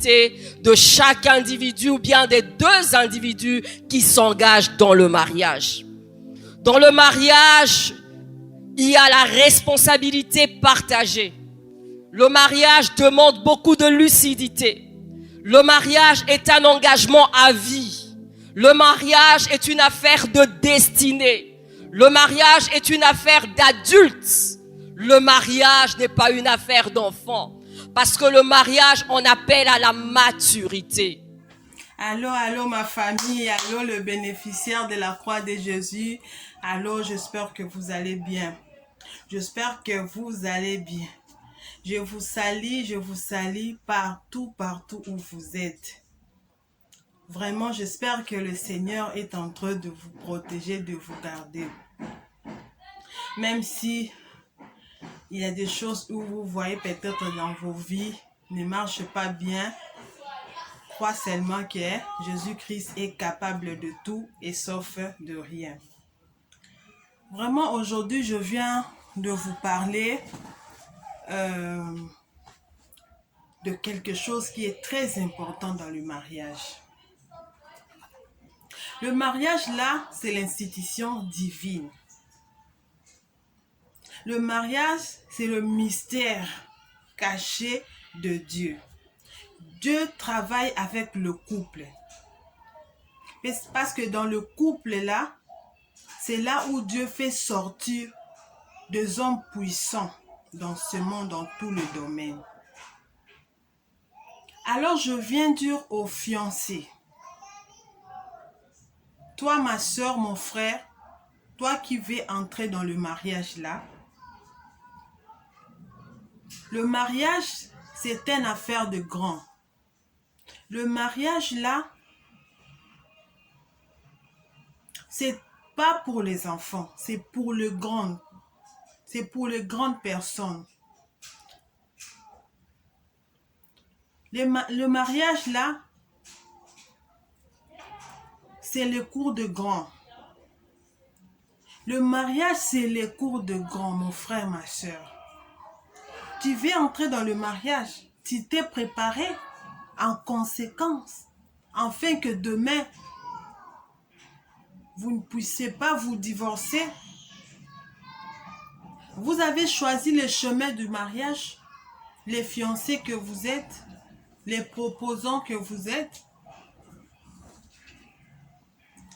maturité de chaque individu ou bien des deux individus qui s'engagent dans le mariage. Dans le mariage, il y a la responsabilité partagée. Le mariage demande beaucoup de lucidité. Le mariage est un engagement à vie. Le mariage est une affaire de destinée. Le mariage est une affaire d'adultes. Le mariage n'est pas une affaire d'enfants. Parce que le mariage, on appelle à la maturité. Allô, allô ma famille, allô le bénéficiaire de la croix de Jésus. Allô, j'espère que vous allez bien. J'espère que vous allez bien. Je vous salue partout où vous êtes. Vraiment, j'espère que le Seigneur est en train de vous protéger, de vous garder. Même si il y a des choses où vous voyez peut-être dans vos vies ne marchent pas bien, crois seulement que Jésus-Christ est capable de tout et sauf de rien. Vraiment, aujourd'hui, je viens de vous parler de quelque chose qui est très important dans le mariage. Le mariage, là, c'est l'institution divine. Le mariage, c'est le mystère caché de Dieu. Dieu travaille avec le couple. Parce que dans le couple, là, c'est là où Dieu fait sortir des hommes puissants dans ce monde, dans tous les domaines. Alors, je viens dire aux fiancés, toi, ma soeur, mon frère, toi qui veux entrer dans le mariage là, le mariage, c'est une affaire de grand. Le mariage là, c'est pas pour les enfants, c'est pour le grand. C'est pour les grandes personnes. Le mariage là, c'est le cours de grand. Le mariage, c'est les cours de grand, mon frère, ma soeur. Tu veux entrer dans le mariage, tu t'es préparé en conséquence, afin que demain, vous ne puissiez pas vous divorcer. Vous avez choisi le chemin du mariage, les fiancés que vous êtes, les proposants que vous êtes.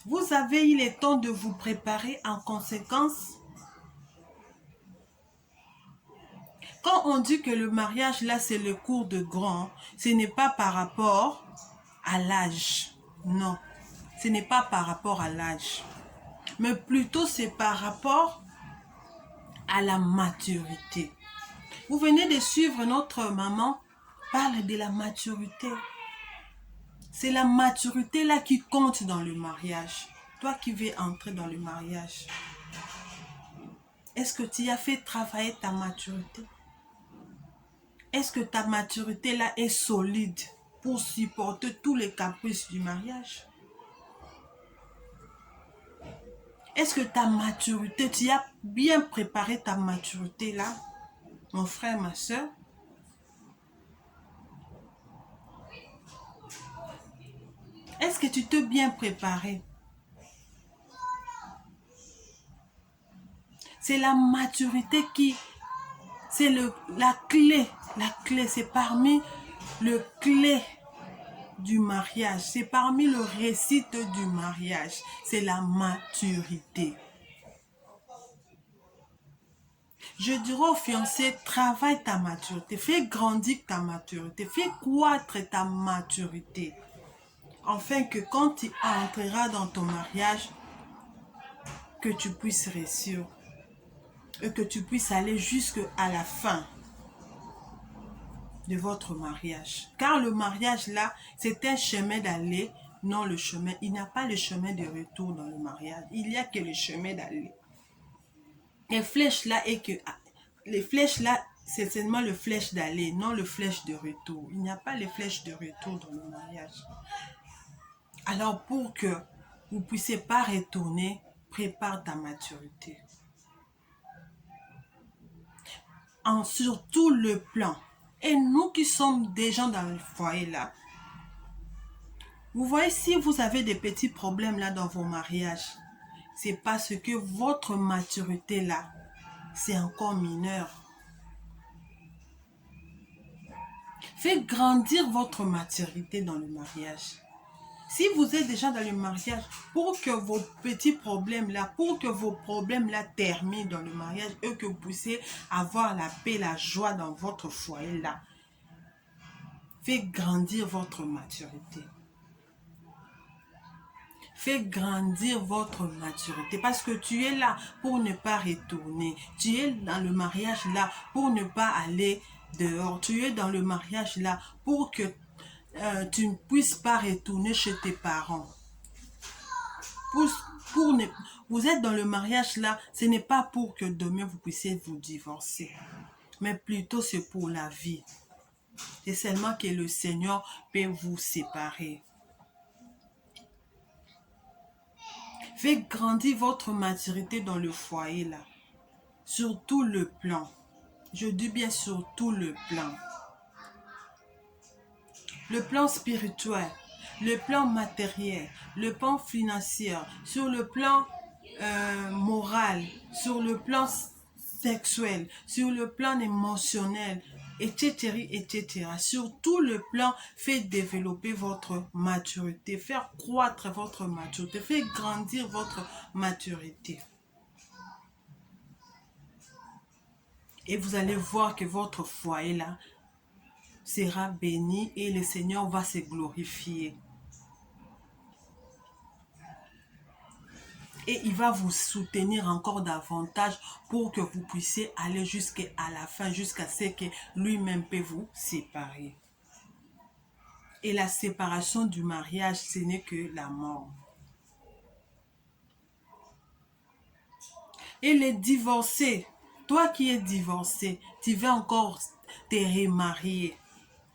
Vous avez eu le temps de vous préparer en conséquence. Quand on dit que le mariage, là, c'est le cours de grand, ce n'est pas par rapport à l'âge. Non, ce n'est pas par rapport à l'âge. Mais plutôt, c'est par rapport à la maturité. Vous venez de suivre notre maman parle de la maturité. C'est la maturité là qui compte dans le mariage. Toi qui veux entrer dans le mariage, est-ce que tu as fait travailler ta maturité? Est-ce que ta maturité là est solide pour supporter tous les caprices du mariage? Est-ce que ta maturité, tu as bien préparé ta maturité là, mon frère, ma soeur? Est-ce que tu t'es bien préparé? C'est la maturité qui, c'est la clé. La clé, c'est parmi le clé du mariage. C'est parmi le récit du mariage. C'est la maturité. Je dirais aux fiancés, travaille ta maturité. Fais grandir ta maturité. Fais croître ta maturité. Afin que quand tu entreras dans ton mariage, que tu puisses réussir. Et que tu puisses aller jusqu'à la fin de votre mariage. Car le mariage là, c'est un chemin d'aller, non le chemin. Il n'y a pas le chemin de retour dans le mariage. Il n'y a que le chemin d'aller. Les flèches là, c'est seulement le flèche d'aller, non le flèche de retour. Il n'y a pas les flèches de retour dans le mariage. Alors pour que vous ne puissiez pas retourner, prépare ta maturité. Sur tout le plan. Et nous qui sommes déjà dans le foyer là, Vous voyez, si vous avez des petits problèmes là dans vos mariages, c'est parce que votre maturité là, c'est encore mineur. Faites grandir votre maturité dans le mariage. Si vous êtes déjà dans le mariage, pour que vos petits problèmes là, pour que vos problèmes là terminent dans le mariage et que vous puissiez avoir la paix, la joie dans votre foyer là, faites grandir votre maturité. Faites grandir votre maturité parce que tu es là pour ne pas retourner. Tu es dans le mariage là pour ne pas aller dehors. Tu es dans le mariage là pour que tu ne puisses pas retourner chez tes parents. Vous êtes dans le mariage là, ce n'est pas pour que demain vous puissiez vous divorcer, mais plutôt c'est pour la vie. C'est seulement que le Seigneur peut vous séparer. Faites grandir votre maturité dans le foyer là, sur tout le plan. Je dis bien sur tout le plan. Le plan spirituel, le plan matériel, le plan financier, sur le plan moral, sur le plan sexuel, sur le plan émotionnel, etc., etc. Sur tout le plan, faites développer votre maturité, faire croître votre maturité, faites grandir votre maturité. Et vous allez voir que votre foyer là sera béni et le Seigneur va se glorifier. Et il va vous soutenir encore davantage pour que vous puissiez aller jusqu'à la fin, jusqu'à ce que lui-même peut vous séparer. Et la séparation du mariage, ce n'est que la mort. Et les divorcés, toi qui es divorcé, tu veux encore te remarier.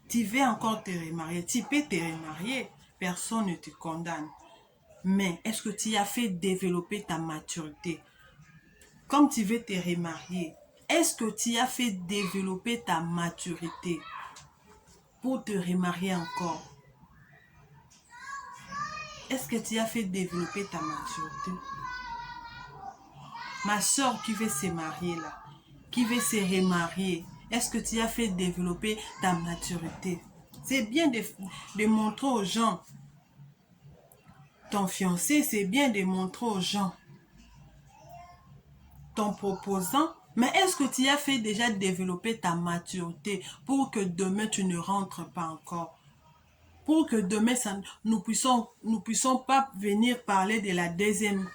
Tu veux encore te remarier. Tu peux te remarier. Personne ne te condamne. Mais est-ce que tu as fait développer ta maturité? Comme tu veux te remarier, est-ce que tu as fait développer ta maturité pour te remarier encore? Est-ce que tu as fait développer ta maturité? Ma soeur qui veut se marier là, qui veut se remarier, est-ce que tu as fait développer ta maturité? C'est bien de montrer aux gens ton fiancé, c'est bien de montrer aux gens ton proposant, mais est-ce que tu as fait déjà développer ta maturité pour que demain tu ne rentres pas encore? Pour que demain nous puissions pas venir parler de la deuxième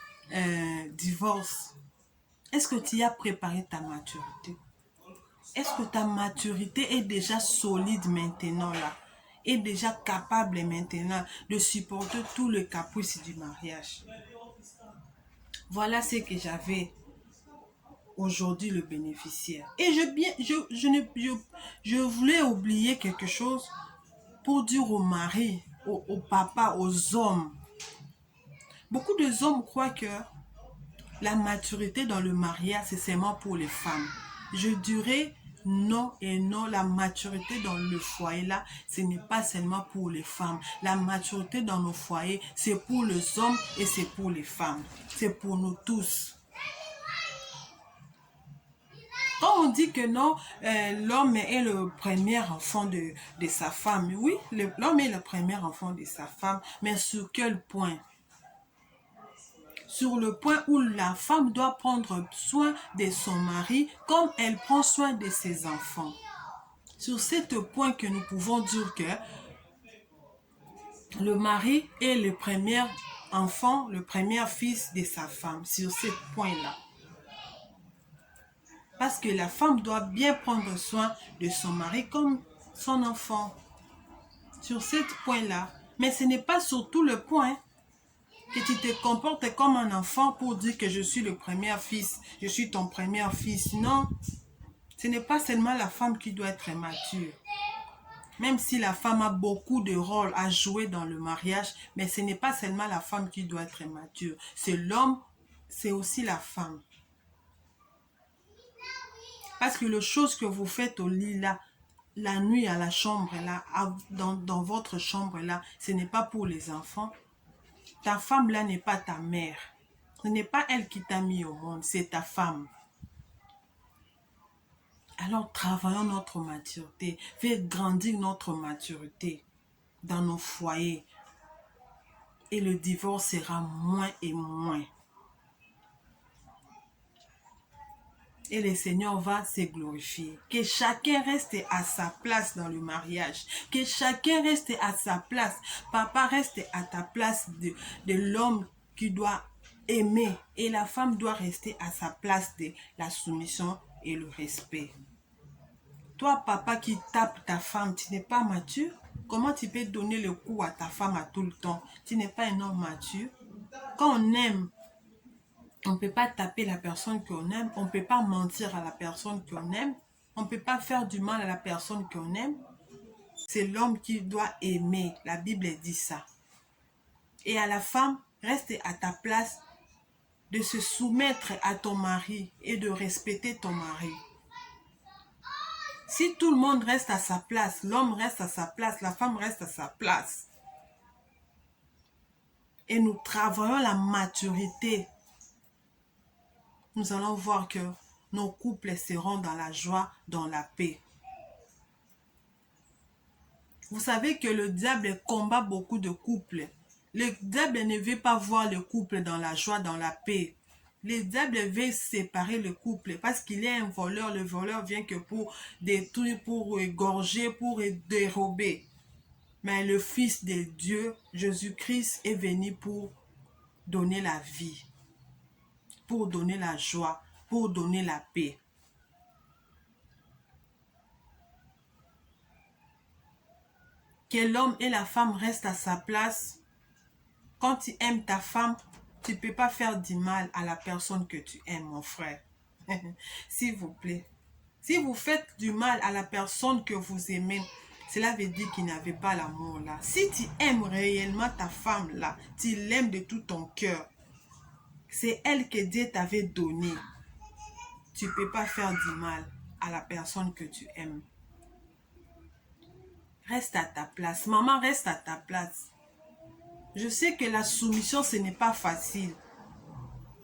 divorce. Est-ce que tu as préparé ta maturité? Est-ce que ta maturité est déjà solide maintenant là? Est déjà capable maintenant de supporter tout le caprice du mariage? Voilà ce que j'avais aujourd'hui le bénéficiaire. Et je voulais oublier quelque chose pour dire aux maris, aux papas, aux hommes. Beaucoup de hommes croient que la maturité dans le mariage, c'est seulement pour les femmes. Je dirais non et non, la maturité dans le foyer là, ce n'est pas seulement pour les femmes. La maturité dans nos foyers, c'est pour les hommes et c'est pour les femmes. C'est pour nous tous. Quand on dit que non, l'homme est le premier enfant de sa femme, oui, l'homme est le premier enfant de sa femme, mais sur quel point? Sur le point où la femme doit prendre soin de son mari comme elle prend soin de ses enfants. Sur ce point que nous pouvons dire que le mari est le premier enfant, le premier fils de sa femme. Sur ce point-là. Parce que la femme doit bien prendre soin de son mari comme son enfant. Sur ce point-là. Mais ce n'est pas sur tout le point que tu te comportes comme un enfant pour dire que je suis le premier fils, je suis ton premier fils. Non, ce n'est pas seulement la femme qui doit être mature. Même si la femme a beaucoup de rôles à jouer dans le mariage, mais ce n'est pas seulement la femme qui doit être mature. C'est l'homme, c'est aussi la femme. Parce que les choses que vous faites au lit là, la nuit à la chambre là, dans votre chambre là, ce n'est pas pour les enfants. Ta femme là n'est pas ta mère. Ce n'est pas elle qui t'a mis au monde, c'est ta femme. Alors travaillons notre maturité, faites grandir notre maturité dans nos foyers. Et le divorce sera moins et moins. Et le Seigneur va se glorifier. Que chacun reste à sa place dans le mariage. Que chacun reste à sa place. Papa, reste à ta place de l'homme qui doit aimer. Et la femme doit rester à sa place de la soumission et le respect. Toi, papa qui tape ta femme, tu n'es pas mature? Comment tu peux donner le coup à ta femme à tout le temps? Tu n'es pas un homme mature. Quand on aime, on ne peut pas taper la personne qu'on aime. On ne peut pas mentir à la personne qu'on aime. On ne peut pas faire du mal à la personne qu'on aime. C'est l'homme qui doit aimer. La Bible dit ça. Et à la femme, reste à ta place de se soumettre à ton mari et de respecter ton mari. Si tout le monde reste à sa place, l'homme reste à sa place, la femme reste à sa place. Et nous travaillons la maturité. Nous allons voir que nos couples seront dans la joie, dans la paix. Vous savez que le diable combat beaucoup de couples. Le diable ne veut pas voir le couple dans la joie, dans la paix. Le diable veut séparer le couple parce qu'il est un voleur. Le voleur vient que pour détruire, pour égorger, pour dérober. Mais le Fils de Dieu, Jésus-Christ, est venu pour donner la vie, pour donner la joie, pour donner la paix. Que l'homme et la femme restent à sa place. Quand tu aimes ta femme, tu ne peux pas faire du mal à la personne que tu aimes, mon frère. S'il vous plaît. Si vous faites du mal à la personne que vous aimez, cela veut dire qu'il n'y avait pas l'amour là. Si tu aimes réellement ta femme là, tu l'aimes de tout ton cœur. C'est elle que Dieu t'avait donnée. Tu ne peux pas faire du mal à la personne que tu aimes. Reste à ta place. Maman, reste à ta place. Je sais que la soumission, ce n'est pas facile.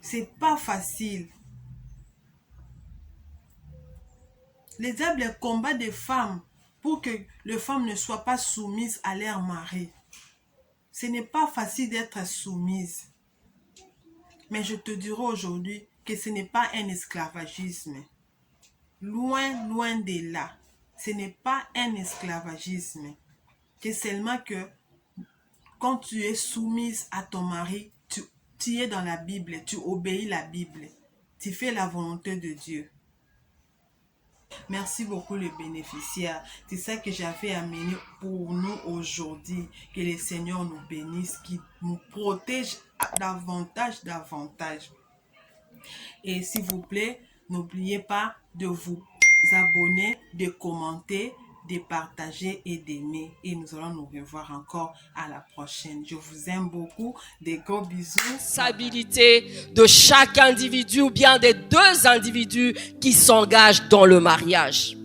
C'est pas facile. Les diables combattent des femmes pour que les femmes ne soient pas soumises à leur mari. Ce n'est pas facile d'être soumise. Mais je te dirai aujourd'hui que ce n'est pas un esclavagisme. Loin, loin de là. Ce n'est pas un esclavagisme. C'est seulement que quand tu es soumise à ton mari, tu es dans la Bible, tu obéis la Bible. Tu fais la volonté de Dieu. Merci beaucoup les bénéficiaires. C'est ça que j'avais amené pour nous aujourd'hui. Que le Seigneur nous bénisse, qu'il nous protège davantage. Et s'il vous plaît, n'oubliez pas de vous abonner, de commenter, de partager et d'aimer. Et nous allons nous revoir encore à la prochaine. Je vous aime beaucoup. Des gros bisous. Responsabilité de chaque individu ou bien des deux individus qui s'engagent dans le mariage.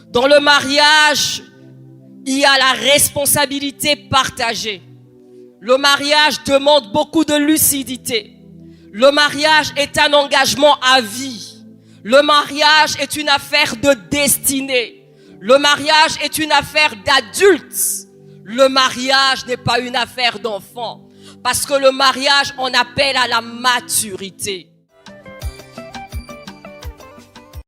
Dans le mariage, il y a la responsabilité partagée. Le mariage demande beaucoup de lucidité. Le mariage est un engagement à vie. Le mariage est une affaire de destinée. Le mariage est une affaire d'adultes. Le mariage n'est pas une affaire d'enfants. Parce que le mariage en appelle à la maturité.